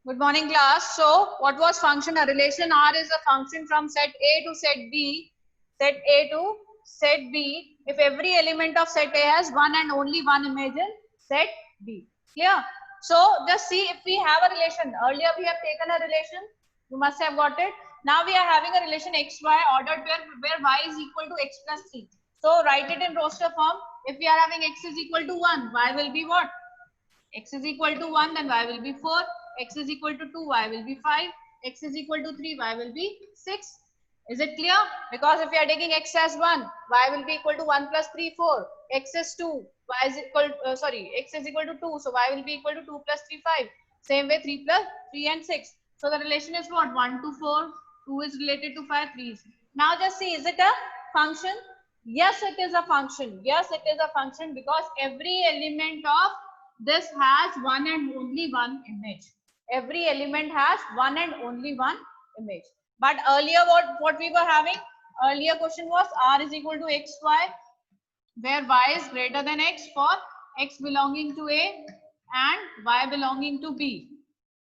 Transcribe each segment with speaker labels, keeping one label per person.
Speaker 1: Good morning, class. So, what was function? A relation R is a function from set A to set B, set A to set B, if every element of set A has one and only one image in set B. Clear? So, just see if we have a relation. Earlier we have taken a relation. You must have got it. Now we are having a relation XY ordered where Y is equal to X plus 3. So, write it in roster form. If we are having X is equal to 1, Y will be what? X is equal to 1, then Y will be 4. X is equal to 2, Y will be 5. X is equal to 3, Y will be 6. Is it clear? Because if we are taking X as 1, Y will be equal to 1 plus 3, 4. X is 2, Y is equal, X is equal to 2, so Y will be equal to 2 plus 3, 5. Same way 3 plus 3 and 6. So the relation is what? 1 to 4, 2 is related to 5, 3 is. Now just see, is it a function? Yes, it is a function. Yes, it is a function because every element of this has one and only one image. Every element has one and only one image. But earlier what we were having? Earlier question was R is equal to XY, where Y is greater than X for X belonging to A and Y belonging to B.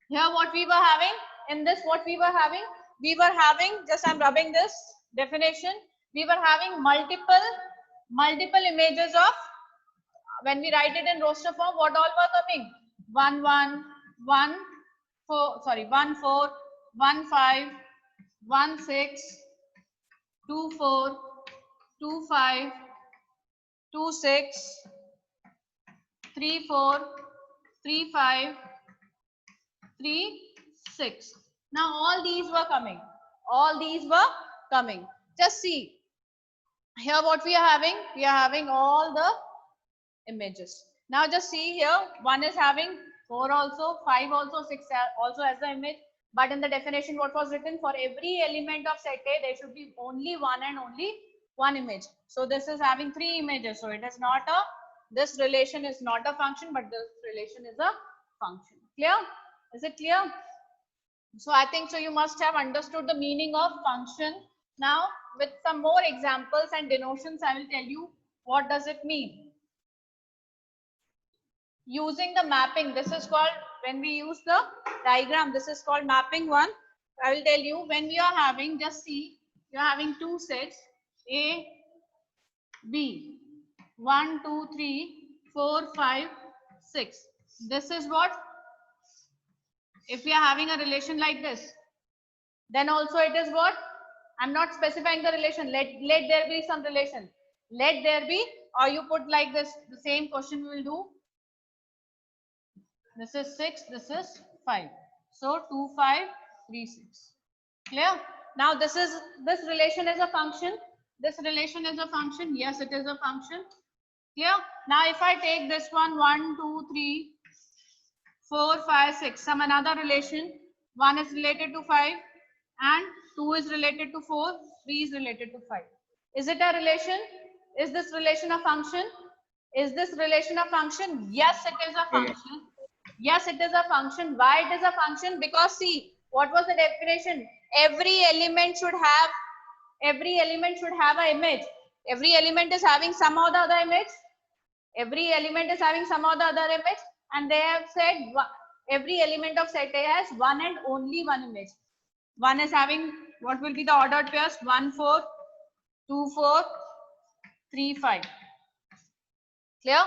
Speaker 1: Here what we were having? In this what we were having? We were having, just I'm rubbing this definition, we were having multiple images of, when we write it in roster form, what all were coming? 1 1 1 4, sorry, 1 4 1 5 1 6 2 4 2 5 2 6 3 4 3 5 3 6. Now all these were coming. All these were coming. Just see here what we are having. We are having all the images. Now just see here, one is having 4 also, 5 also, 6 also as the image. But in the definition what was written, for every element of set A there should be only one and only one image. So this is having 3 images. So it is not a, this relation is not a function, but this relation is a function. Clear? Is it clear? So I think so you must have understood the meaning of function. Now with some more examples and denotions I will tell you what does it mean. Using the mapping, this is called, when we use the diagram, this is called mapping one. I will tell you, when we are having, just see, you are having two sets A, B, 1 2 3 4 5 6. This is what, if we are having a relation like this, then also it is what, I'm not specifying the relation, let there be some relation, let there be, or you put like this, the same question we will do. This is 6, this is 5. So 2 5 3 6. Clear? Now this relation is a function. This relation is a function. Yes, it is a function. Clear? Now if I take this one, 1 2 3 4 5 6, some another relation, 1 is related to 5 and 2 is related to 4, 3 is related to 5. Is it a relation? Is this relation a function? Is this relation a function? Yes, it is a function. Yes, it is a function. Why it is a function? Because see, what was the definition? Every element should have an image. Every element is having some or the other image. Every element is having some or the other image, and they have said every element of set A has one and only one image. One is having, what will be the ordered pairs? 1 4 2 4 3 5. Clear?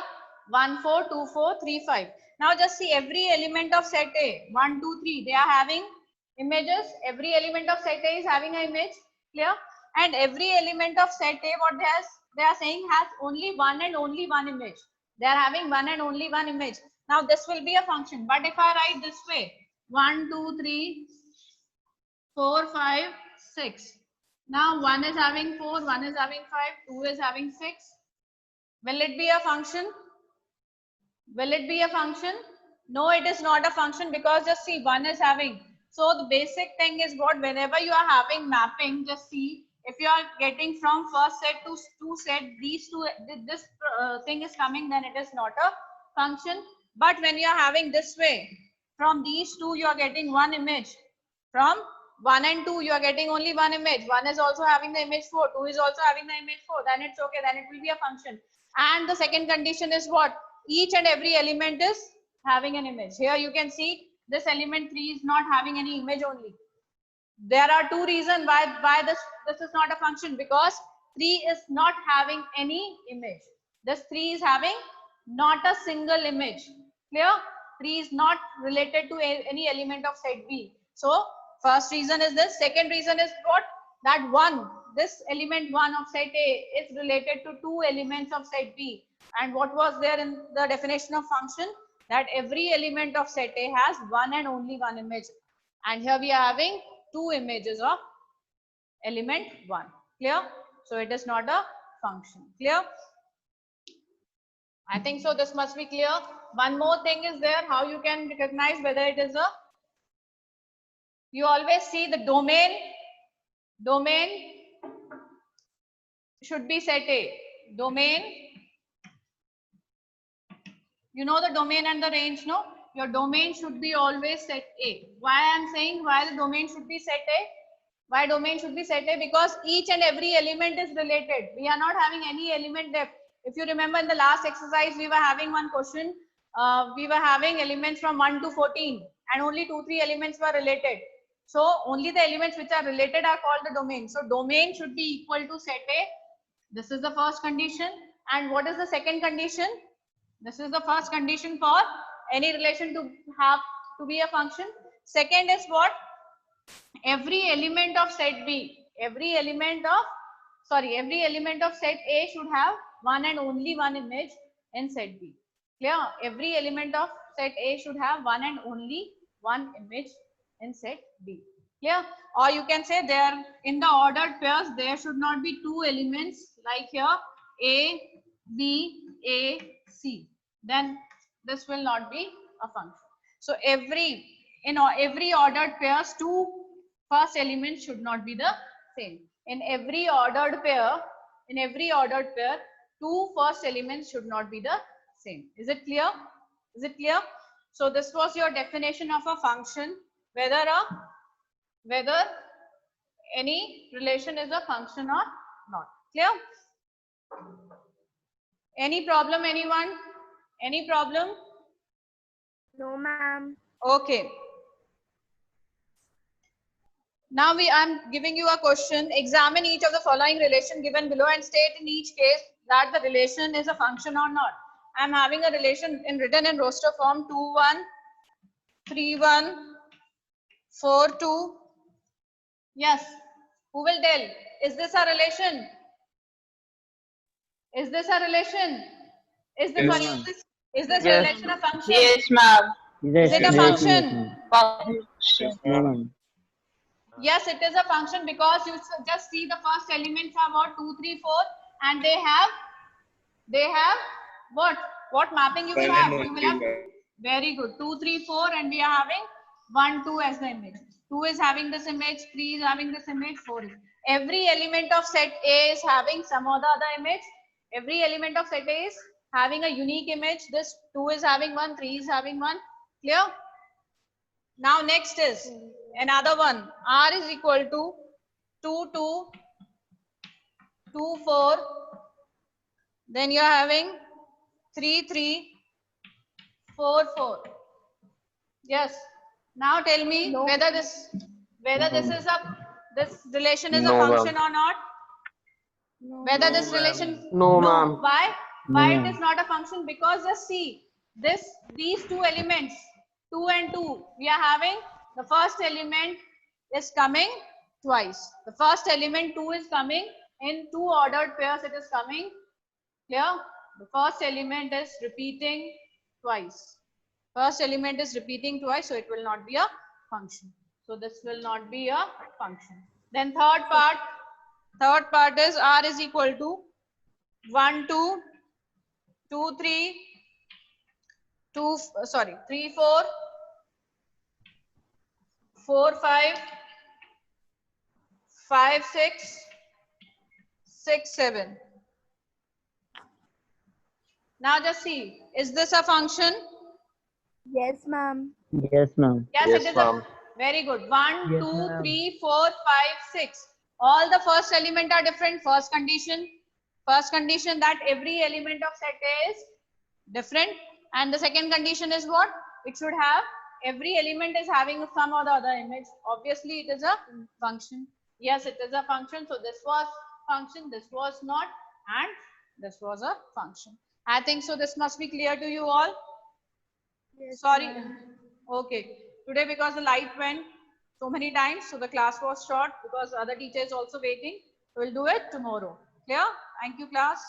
Speaker 1: 1 4 2 4 3 5. Now just see, every element of set A, 1 2 3, they are having images. Every element of set A is having an image. Clear? And every element of set A, what they are saying, has only one and only one image. They are having one and only one image. Now this will be a function. But if I write this way, 1 2 3 4 5 6. Now 1 is having 4, 1 is having 5, 2 is having 6. Will it be a function? Will it be a function? No, it is not a function, because just see, one is having. So the basic thing is what, whenever you are having mapping, just see, if you are getting from first set to two set, this thing is coming, then it is not a function. But when you are having this way, from these two you are getting one image. From 1 and 2 you are getting only one image. 1 is also having the image 4, 2 is also having the image 4, then it's okay, then it will be a function. And the second condition is what? Each and every element is having an image. Here you can see this element 3 is not having any image only? There are two reasons why this is not a function, because 3 is not having any image. This 3 is having not a single image. Clear? 3 is not related to any element of set B. So first reason is this. Second reason is what? That 1, this element 1 of set A is related to 2 elements of set B. And what was there in the definition of function? That every element of set A has one and only one image. And here we are having 2 images of element 1. Clear? So it is not a function. Clear? I think so. This must be clear. One more thing is there, how you can recognize whether it is a, you always see the domain should be set A. Domain, you know the domain and the range, no? Your domain should be always set A. Why I am saying why the domain should be set A? Why domain should be set A? Because each and every element is related. We are not having any element depth. If you remember in the last exercise, we were having one question. We were having elements from 1 to 14 and only 2-3 elements were related. So only the elements which are related are called the domain. So domain should be equal to set A. This is the first condition. And what is the second condition? This is the first condition for any relation to have to be a function. Second is what? Every element of set B, every element of set A should have one and only one image in set B. Clear? Every element of set A should have one and only one image in set B. Clear? Or you can say there in the ordered pairs there should not be 2 elements like here A, B, A, C. Then this will not be a function. So in every ordered pairs 2 first elements should not be the same. In every ordered pair, 2 first elements should not be the same. Is it clear? Is it clear? So this was your definition of a function, whether any relation is a function or not. Clear? Any problem, anyone? Any problem?
Speaker 2: No, ma'am.
Speaker 1: Okay. Now I'm giving you a question. Examine each of the following relation given below and state in each case that the relation is a function or not. I'm having a relation written in roster form 2, 1, 3, 1, 4, 2. Yes. Who will tell? Is this a relation? Is this a relation? Is this relation a function?
Speaker 3: Yes, ma'am.
Speaker 1: Is it a function?
Speaker 3: Function.
Speaker 1: Yes, it is a function because you just see the first elements are what 2, 3, 4, and they have what mapping you will have? You will have very good 2, 3, 4, and we are having 1, 2 as the image. 2 is having this image, 3 is having this image, 4 is. Every element of set A is having some or the other image. Every element of set A is having a unique image. This 2 is having 1, 3 is having 1. Clear? Now next is another one. R is equal to 2, 2, 2, 4. Then you are having 3, 3, 4, 4. Yes. Now tell me whether this relation is a function or not. Whether this relation.
Speaker 3: No, ma'am.
Speaker 1: Why? Why it is not a function? Because just see these 2 elements 2 and 2. We are having the first element is coming twice. The first element 2 is coming in 2 ordered pairs. It is coming. Clear? The first element is repeating twice. First element is repeating twice, so it will not be a function. So this will not be a function. Then third part is R is equal to 1, 2, 2, 3, 3, 4, 4, 5, 5, 6, 6, 7. Now just see, is this a function?
Speaker 2: Yes, ma'am.
Speaker 3: Yes, ma'am.
Speaker 1: Yes,
Speaker 4: Yes,
Speaker 1: it is.
Speaker 4: ma'am.
Speaker 1: Very good. 1,
Speaker 3: Yes,
Speaker 1: 2,
Speaker 3: ma'am.
Speaker 1: 3, 4, 5, 6. All the first element are different. First condition that every element of set A is different. And the second condition is what? It should have every element is having some or the other image. Obviously, it is a function. Yes, it is a function. So this was function, this was not, and this was a function. I think so. This must be clear to you all.
Speaker 2: Yes,
Speaker 1: Sorry.
Speaker 2: ma'am.
Speaker 1: Okay. Today, because the light went so many times, so the class was short because other teachers also waiting. We'll do it tomorrow. Clear? Thank you, class.